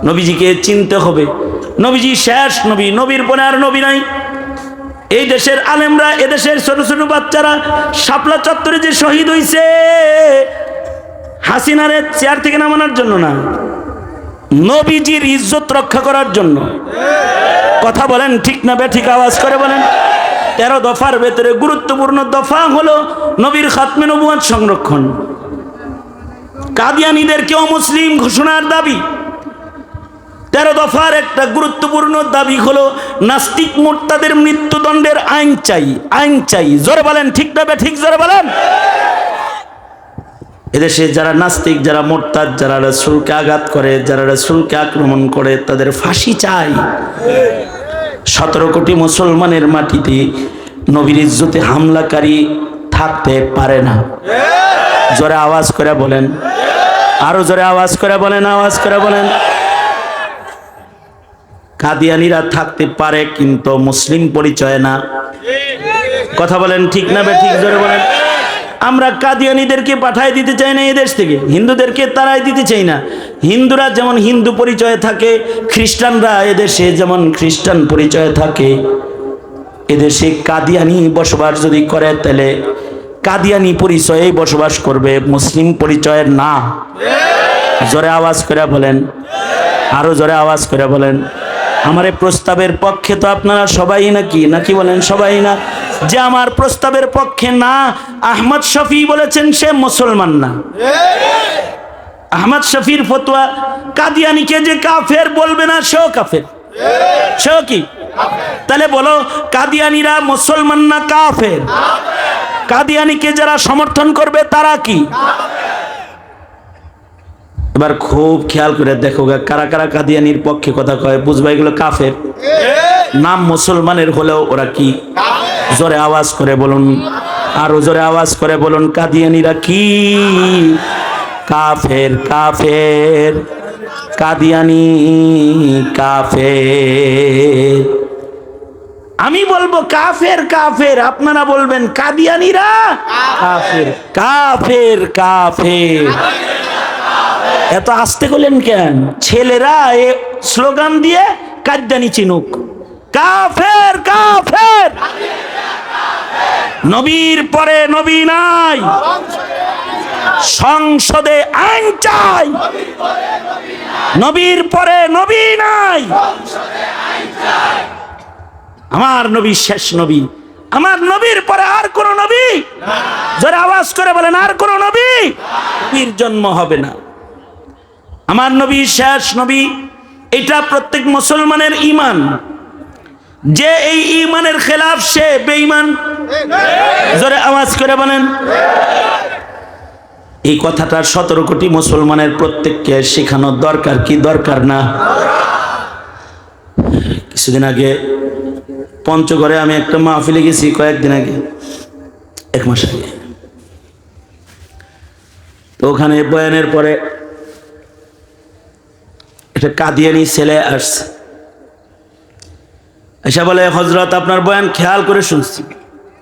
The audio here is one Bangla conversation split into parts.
নবীজিকে চিনতে হবে। নবীজি শেষ নবী, নবীর পরে আর নবী নাই। এই দেশের আলেমরা, এদেশের ছোট ছোট বাচ্চারা শাপলা চত্বরে যে শহীদ হইছে হাসিনারে চেয়ার থেকে নামানোর জন্য না, নবীজির ইজ্জত রক্ষা করার জন্য। কথা বলেন ঠিক না বেঠিক? আওয়াজ করে বলেন। 13 দফার ভেতরে গুরুত্বপূর্ণ দফা হলো নবীর খাতমে নবুয়ত সংরক্ষণ। কাদিয়ানীদেরকেও মুসলিম ঘোষণার দাবি। 13 দফার একটা গুরুত্বপূর্ণ দাবি হলো নাস্তিক মুরতাদের মৃত্যুদণ্ডের আইন চাই, আইন চাই। জোরে বলেন ঠিক না বেঠিক? জোরে বলেন। এদেশে যারা নাস্তিক, যারা মুরতাদ, যারা রাসূলকে আঘাত করে, যারা রাসূলকে আক্রমণ করে, তাদের ফাঁসি চাই। 17 কোটি মুসলমানের মাটিতে নবীর ইজ্জতে হামলাকারী থাকতে পারে না। জোরে আওয়াজ করে বলেন, আরো জোরে আওয়াজ করে বলেন, আওয়াজ করে বলেন। কাদিয়ানীরা থাকতে পারে কিন্তু মুসলিম পরিচয় না। কথা বলেন ঠিক না বেঠিক? জোরে বলেন। আমরা কাদিয়ানীদেরকে পাঠায় দিতে চাই না এদেশ থেকে, হিন্দুদেরকে তারাই দিতে চাই না। হিন্দুরা যেমন হিন্দু পরিচয়ে থাকে, খ্রিস্টানরা এদেশে যেমন খ্রিস্টান পরিচয়ে থাকে। এদেশে কাদিয়ানী বসবাস যদি করে তাহলে কাদিয়ানী পরিচয়ে বসবাস করবে, মুসলিম পরিচয়ের না। জোরে আওয়াজ করে বলেন, আরো জোরে আওয়াজ করে বলেন। আমার এই প্রস্তাবের পক্ষে তো আপনারা সবাই নাকি বলেন? সবাই না। যে আমার প্রস্তাবের পক্ষে না, আহমদ শফি বলেছেন সে মুসলমান না। আহমদ শফির ফতোয়া, কাদিয়ানীকে যে কাফের বলবে না সেও কাফের। সেও কি? তাহলে বলো কাদিয়ানীরা মুসলমান না কাফের? কাদিয়ানীকে যারা সমর্থন করবে তারা কি? এবার খুব খেয়াল করে দেখো কারা কারা কাদিয়ানীর পক্ষে কথা কয়, বুঝবা এগুলো কাফের। নাম মুসলমানের হলেও ওরা কি? জোরে আওয়াজ করে বলুন, আরো জোরে আওয়াজ করে বলুন, কাদিয়ানীরা কি? কাফের, কাফের। কাদিয়ানী কাফের। আমি বলবো কাফের কাফের, আপনারা বলবেন কাদিয়ানীরা কাফের, কাফের কাফের। এত আস্তে করলেন কেন? ছেলেরা এ স্লোগান দিয়ে কাদিয়ানী চিনুক। কাফের কাফের। নবীর পরে নবী নাই, সংসদে আইন চাই। নবীর পরে নবী নাই, আমার নবী শেষ নবী। আমার নবীর পরে আর কোন নবী, যারা আওয়াজ করে বলেন আর কোন নবীর জন্ম হবে না। আমার নবী শেষ নবী, এটা প্রত্যেক মুসলমানের ঈমান। যে এই ঈমানের খেলাফ সে বেঈমান। জোরে আওয়াজ করে বলেন। এই কথাটা 17 কোটি মুসলমানের প্রত্যেককে শেখানো দরকার কি দরকার না? কিছুদিন আগে পঞ্চগড়ে আমি একটা মাহফিলে গেছি, কয়েকদিন আগে, 1 মাস আগে। তো ওখানে বয়ানের পরে একটা কাদিয়ানী ছেলে আসছে, এসে বলে হযরত আপনার বয়ান খেয়াল করে শুনছি,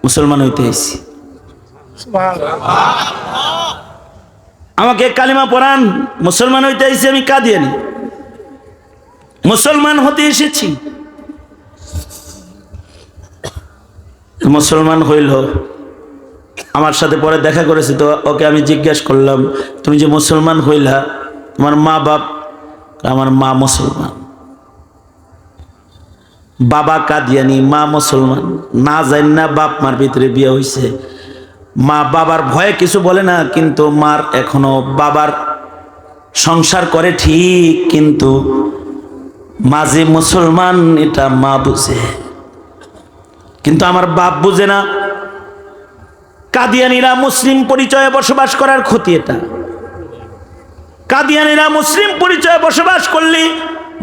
মুসলমান হইতে এসেছি। আমাকে কালিমা পড়ান, মুসলমান হইতে এসেছি, আমি কাদিয়ানী, মুসলমান হতে এসেছি। মুসলমান হইল, আমার সাথে পরে দেখা করেছে। তো ওকে আমি জিজ্ঞেস করলাম, তুমি যে মুসলমান হইলা, তোমার মা বাপ? আমার মা মুসলমান, বাবা কাদিয়ানী, মা মুসলমান। না জানি না বাপ মার ভিতরে বিয়ে হয়েছে। মা বাবার ভয়ে কিছু বলে না, কিন্তু মার এখনো বাবার সংসার করে ঠিক, কিন্তু মাঝে মুসলমান এটা মা বুঝে, কিন্তু আমার বাপ বুঝে না। কাদিয়ানীরা মুসলিম পরিচয়ে বসবাস করার ক্ষতি এটা। কাদিয়ানীরা মুসলিম পরিচয়ে বসবাস করলে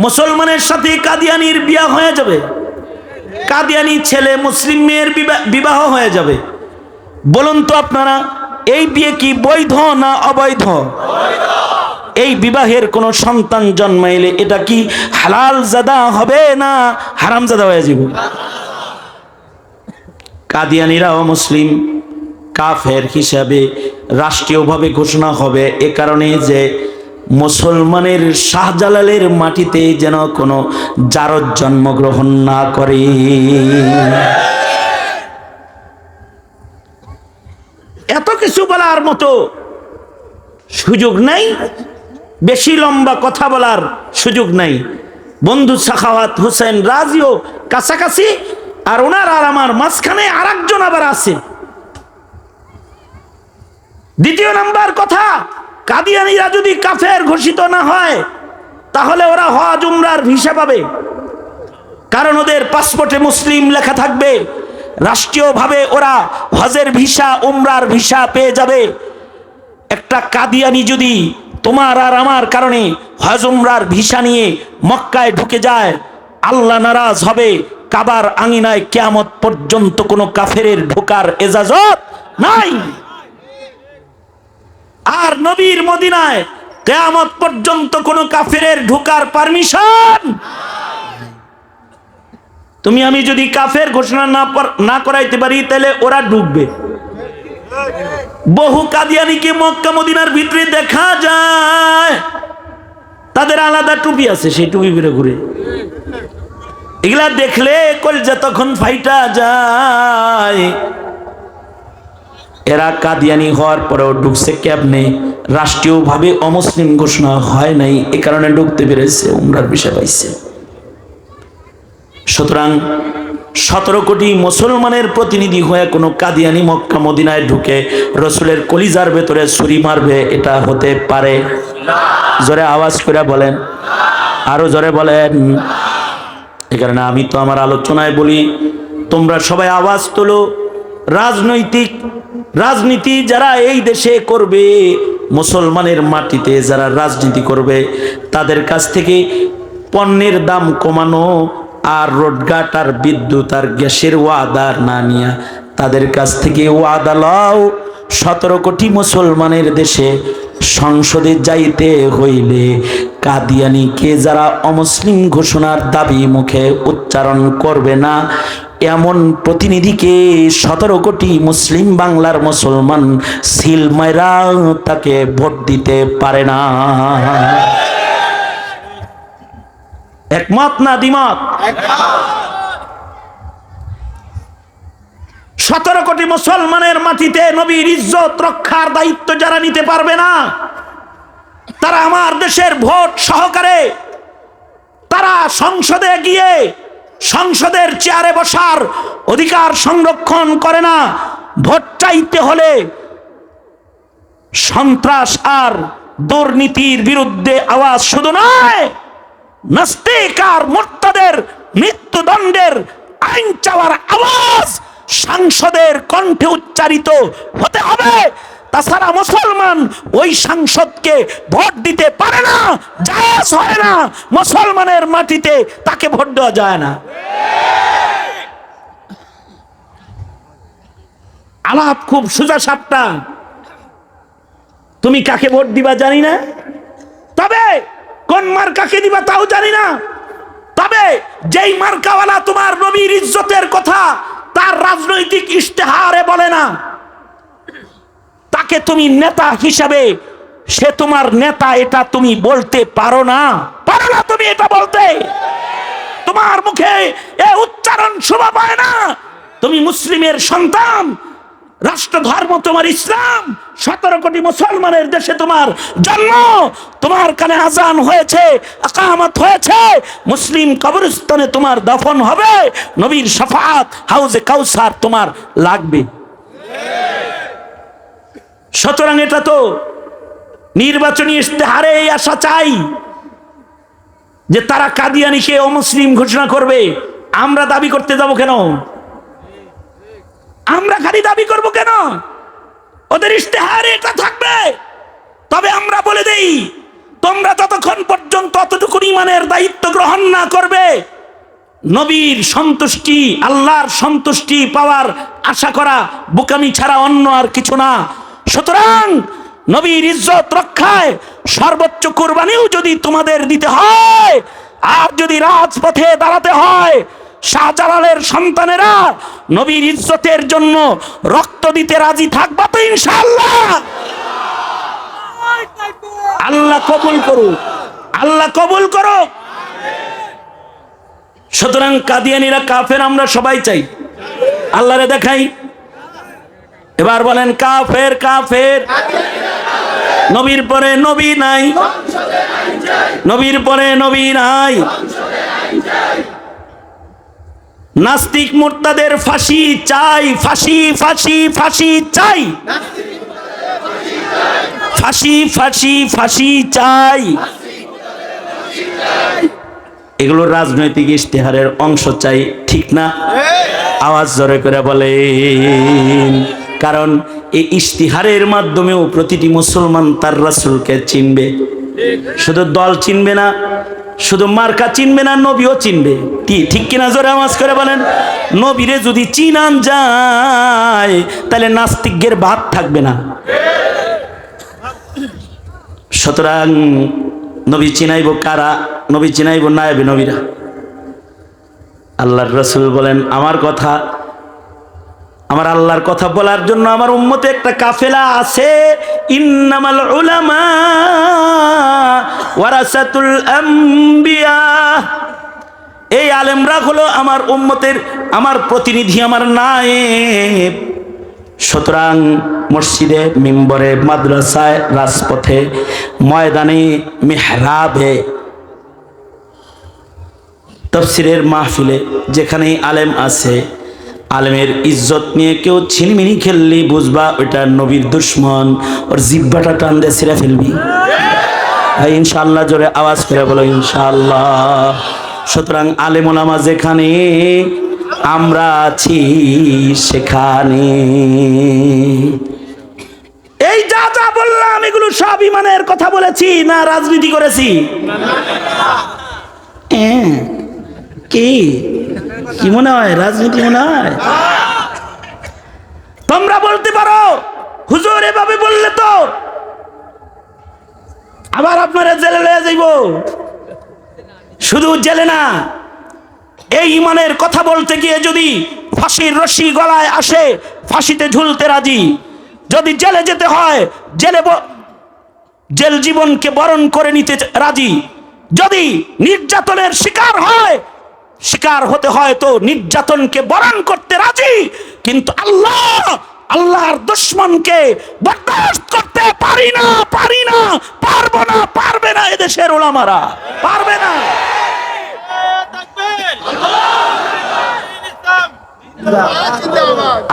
মুসলমানের সাথে কাদিয়ানীর বিয়ে হয়ে যাবে, কাদিয়ানী ছেলে মুসলিম মেয়ের বিবাহ হয়ে যাবে। বলুন তো আপনারা, এই বিয়ে কি বৈধ না অবৈধ? এই বিবাহের কোন সন্তান জন্মাইলে এটা কি হালাল জাদা হবে না হারাম জাদা হয়ে যাবে? কাদিয়ানীরাও মুসলিম কাফের হিসাবে রাষ্ট্রীয়ভাবে ঘোষণা হবে, এ কারণে যে মুসলমানের শাহজালালের মাটিতে যেন কোনো জারদ জন্মগ্রহণ না করে। এত কিছু বলার মতো সুযোগ নাই, বেশি লম্বা কথা বলার সুযোগ নাই। বন্ধু সাখাওয়াত হোসেন রাজিও কাছাকাছি, আর ওনার আর আমার মাঝখানে আর একজন আবার আছে। দ্বিতীয় নাম্বার কথা, কাদিয়ানীরা যদি কাফের ঘোষিত না হয় তাহলে ওরা হজ উমরার ভিসা পাবে, কারণ ওদের পাসপোর্টে মুসলিম লেখা থাকবে। রাষ্ট্রীয়ভাবে ওরা হজের ভিসা উমরার ভিসা পেয়ে যাবে। একটা কাদিয়ানী যদি তোমার আর আমার কারণে হজ উমরার ভিসা নিয়ে মক্কায় ঢুকে যায়, আল্লাহ নারাজ হবে। কাবার আঙিনায় কিয়ামত পর্যন্ত কোনো কাফেরের ঢোকার এজাজত নাই। আর নবীর মদিনায় কিয়ামত পর্যন্ত কোনো কাফেরের ঢোকার পারমিশন। তুমি আমি যদি কাফের ঘোষণা না করাইতে পারি তাহলে ওরা ঢুকবে। বহু কাদিয়ানীকে মক্কা মদিনার ভিতরে দেখা যায়, তাদের আলাদা টুপি আছে, সেই টুপি পরে ঘুরে। এগুলা দেখলে কলজা তখন ফাইটা যায়। এরা কাদিয়ানী হওয়ার পরেও ঢুকছে কেমনে? রাষ্ট্রীয়ভাবে অমুসলিম ঘোষণা হয় নাই, এ কারণে ঢুকতে পেরেছে, উমরার বিষয় পাইছে। সুতরাং 17 কোটি মুসলমানের প্রতিনিধি হয়ে কোনো কাদিয়ানী মক্কা মদিনায় ঢুকে রসুলের কলিজার ভেতরে ছুরি মারবে, এটা হতে পারে? জোরে আওয়াজ করে বলেন, আরো জোরে বলেন। এ কারণে আমি তো আমার আলোচনায় বলি, তোমরা সবাই আওয়াজ তোলো। রাজনীতি যারা এই দেশে করবে, মুসলমানের মাটিতে যারা রাজনীতি করবে, তাদের কাছ থেকে পণ্যের দাম কমানো আর রোডঘাট আর বিদ্যুৎ আর গ্যাসের ওয়াদা না নিয়া তাদের কাছ থেকে ওয়াদা লও। 17 কোটি মুসলমানের দেশে সংসদে যাইতে হইলে কাদিয়ানীকে যারা অমুসলিম ঘোষণার দাবি মুখে উচ্চারণ করবে না, এমন প্রতিনিধিকে 17 কোটি মুসলিম বাংলার মুসলমান সিল মাইরা তাকে ভোট দিতে পারে না। একমত না দ্বিমত? 17 কোটি মুসলমানের মাটিতে নবীর ইজ্জত রক্ষার দায়িত্ব যারা নিতে পারবে না, তারা আমার দেশের ভোট সহকারে তারা সংসদে গিয়ে সংসদের চেয়ারে বসার অধিকার সংরক্ষণ করে না। ভোট চাইতে হলে সন্ত্রাস আর দুর্নীতির বিরুদ্ধে আওয়াজ শুধু নয়, নাস্তিক আর মুরতাদের মৃত্যুদণ্ডের আইন চাওয়ার আওয়াজ সংসদের কণ্ঠে উচ্চারিত হতে হবে। তাছাড়া মুসলমান ওই সংসদকে ভোট দিতে পারে না, জায়েজ হয় না। মুসলমানের মাটিতে তাকে ভোট দেওয়া যায় না। আলাপ খুব সোজা সাপটা। তুমি কাকে ভোট দিবা জানি না, তবে কোন মার্কাকে দিবা তাও জানি না। তবে যেই মার্কাওয়ালা তোমার নবীর ইজ্জতের কথা তার রাজনৈতিক ইশতেহারে বলে না, তাকে তুমি নেতা হিসাবে, সে তোমার নেতা, এটা তুমি বলতে পারো না। পারো না তুমি এটা বলতে, তোমার মুখে এ উচ্চারণ শোভা পায় না। তুমি মুসলিমের সন্তান, রাষ্ট্র ধর্ম তোমার ইসলাম, 17 কোটি মুসলমানের দেশে তোমার জন্ম, তোমার কানে আজান হয়েছে, আকামত হয়েছে, মুসলিম কবরস্থানে তোমার দাফন হবে, নবীর শাফাআত হাউজে কাউসার তোমার লাগবে। সুতরাং এটা তো নির্বাচনী ইশতেহারে এই আশা চাই যে তারা কাদিয়ানীকে অমুসলিম ঘোষণা করবে। আমরা দাবি করতে যাব কেন? আমরা খালি দাবি করব কেন? ওদের ইশতেহারে এটা থাকবে। তবে আমরা বলে দেই, তোমরা ততক্ষণ পর্যন্ত অতটুকু ইমানের দায়িত্ব গ্রহণ না করবে, নবীর সন্তুষ্টি, আল্লাহর সন্তুষ্টি পাওয়ার আশা করা বোকামি ছাড়া অন্য আর কিছু না। সুতরাং নবীর ইজ্জত রক্ষায় সর্বোচ্চ কুরবানিও যদি তোমাদের দিতে হয়, আর যদি রাজপথে দাঁড়াতে হয়, শাহজালালের সন্তানেরা নবীর ইজ্জতের জন্য রক্ত দিতে রাজি থাকবা তো ইনশাআল্লাহ? আল্লাহ কবুল করুক, আল্লাহ কবুল করুক। সুতরাং কাদিয়ানীরা কাফের আমরা সবাই চাই, আল্লাহরে দেখাই। এবার বলেন কাফের কাফের। নবীর পরে নবী নাই, নবীর পরে নবী নাই। নাস্তিক মুরতাদের ফাঁসি চাই, ফাঁসি ফাঁসি ফাঁসি চাই, ফাঁসি ফাঁসি ফাঁসি চাই। এগুলো রাজনৈতিক ইশতেহারের অংশ চাই, ঠিক না? আওয়াজ জোরে করে বলেন। কারণ এই ইশতেহারের মাধ্যমেও প্রতিটি মুসলমান তার রাসূলকে চিনবে। শুধু দল চিনবে না, শুধু মার্কা চিনবে না, নবীও চিনবে। ঠিক কিনা? জোরে আওয়াজ করে বলেন। নবীরে যদি চিনান যায় তাহলে নাস্তিকদের ভাত থাকবে না। সুতরাং নবী চিনাইব কারা? নবী চিনাইব নায়েবে নবীরা। আল্লাহর রাসূল বলেন আমার কথা, আমার আল্লাহর কথা বলার জন্য আমার উম্মতে একটা কাফেলা আছে। ইন্নামাল উলামা ওয়ারাসাতুল আম্বিয়া। এই আলেমরা হলো আমার উম্মতের, আমার প্রতিনিধি, আমার নায়েব। সুতরাং মসজিদে, মিম্বরে, মাদ্রাসায়, রাজপথে, ময়দানে, মেহরাবে, তাফসীরের মাহফিলে যেখানে আলেম আছে, আলেমের ইজ্জত নিয়ে কেউ ছিনিমিনি খেললি বুঝবা ওইটা নবীর দুশ্মন, ওর জিহ্বাটা টান দিয়ে ছিঁড়ে ফেলবি। ইনশাআল্লাহ জোরে আওয়াজ করে বলো ইনশাআল্লাহ। সুতরাং আলেম ওলামা যেখানে, আমরা আছি সেখানে। এই যা যা বললাম এগুলো সব ইমানের কথা বলেছি না রাজনীতি করেছি? কি কি মনে হয়? রাজনীতি মনে হয়? তোমরা বলতে পারো হুজুর এভাবে বললে তো আবার আপনারা জেলে লয়ে যাইব। শুধু জেলে না, এই ইমানের কথা বলতে গিয়ে যদি ফাঁসির রশি গলায় আসে, ফাঁসিতে ঝুলতে রাজি। যদি জেলে যেতে হয়, জেল জীবনকে বরণ করে নিতে রাজি। যদি নির্যাতনের শিকার হয়, শিকার হতে হয় তো নির্যাতনকে বরণ করতে রাজি। কিন্তু আল্লাহর দুশমনকে বরদাস্ত করতে পারি না, পারি না, পারবো না, পারবে না এদেশের উলামারা, পারবে না।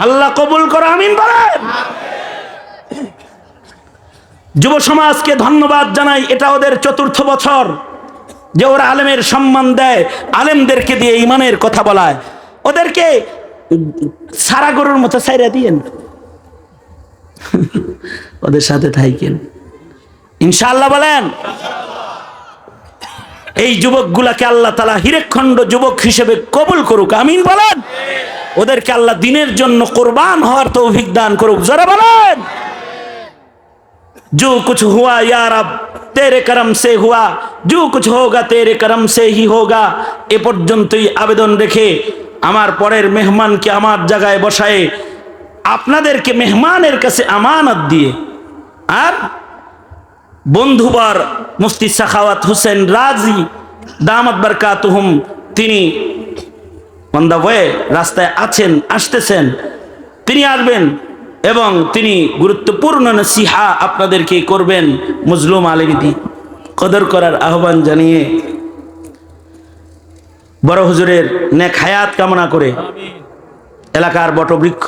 আল্লাহ কবুল করো, আমিন বলেন। যুব সমাজকে ধন্যবাদ জানাই, এটা ওদের চতুর্থ বছর যে ওরা আলেমের সম্মান দেয়, আলেমদেরকে দিয়ে ইমানের কথা বলায়। ওদেরকে সারা গরুর মতো ছাইরা দিয়েন, ওদের সাথে থাকেন ইনশাআল্লাহ বলেন। এই যুবকগুলাকে আল্লাহ তাআলা হিরেখণ্ড যুবক হিসেবে কবুল করুক, আমিন বলেন। ওদেরকে আল্লাহ দ্বীনের জন্য কুরবান হওয়ার তৌফিক দান করুক, জোরে বলেন। जो कुछ हुआ या रब तेरे करम से हुआ, जो कुछ होगा तेरे करम से ही होगा। এ পর্যন্তই আবেদন রেখে আমার পরের মেহমানকে আমার জায়গায় বসায় আপনাদেরকে মেহমানের কাছে আমানত দিয়ে, আর বন্ধুবর মুফতি সাখাওয়াত হোসেন রাজি দামাত বারকাতুহুম, তিনি অন দ্য ওয়ে, রাস্তায় আছেন, আসতেছেন, তিনি আসবেন এবং তিনি গুরুত্বপূর্ণ নসিহা আপনাদেরকে করবেন। মজলুম আলেমী কদর করার আহ্বান জানিয়ে বড় হুজুরের নেক হায়াত কামনা করে, এলাকার বটবৃক্ষ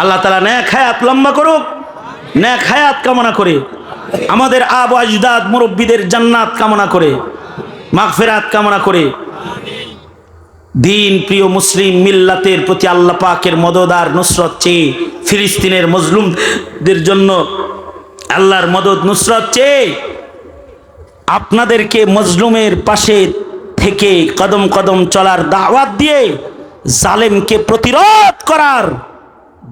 আল্লাহ তাআলা নেক হায়াত লম্বা করুক, নেক হায়াত কামনা করে, আমাদের আবু আজদাদ মুরব্বীদের জান্নাত কামনা করে, মাগফিরাত কামনা করে, দিন প্রিয় মুসলিম মিল্লাতের প্রতি আল্লাহ পাকের মদদ আর নুসরত চেয়ে, ফিলিস্তিনের মজলুমদের জন্য আল্লাহর মদদ নুসরত চেয়ে আপনাদেরকে মজলুমের পাশে থেকে কদম কদম চলার দাওয়াত দিয়ে জালেমকে প্রতিরোধ করার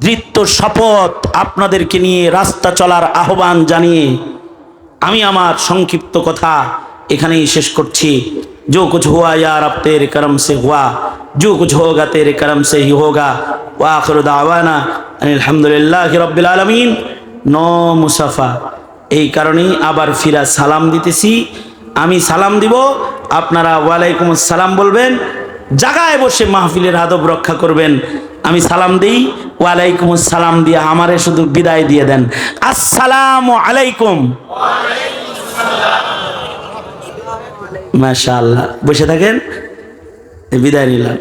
দৃঢ় শপথ আপনাদেরকে নিয়ে রাস্তা চলার আহ্বান জানিয়ে আমি আমার সংক্ষিপ্ত কথা এখানেই শেষ করছি। जो कुछ हुआ या रब तेरे करम से हुआ, जो कुछ होगा तेरे करम से ही होगा। व आखिर दावाना अनिल हम्दुलिल्लाहि रब्बिल आलमीन। नो मुसाफा, এই কারণেই আবার ফিরা সালাম দিতেছি। আমি সালাম দিব, আপনারা ওয়ালাইকুম আসসালাম বলবেন। জায়গায় বসে মাহফিলের আদব রক্ষা করবেন। আমি সালাম দিই, ওয়ালাইকুম আসসালাম দিয়ে আমারে শুধু বিদায় দিয়ে দেন, আসসালামু আলাইকুম। মাশাআল্লাহ, বসে থাকেন, বিদায় নিলাম।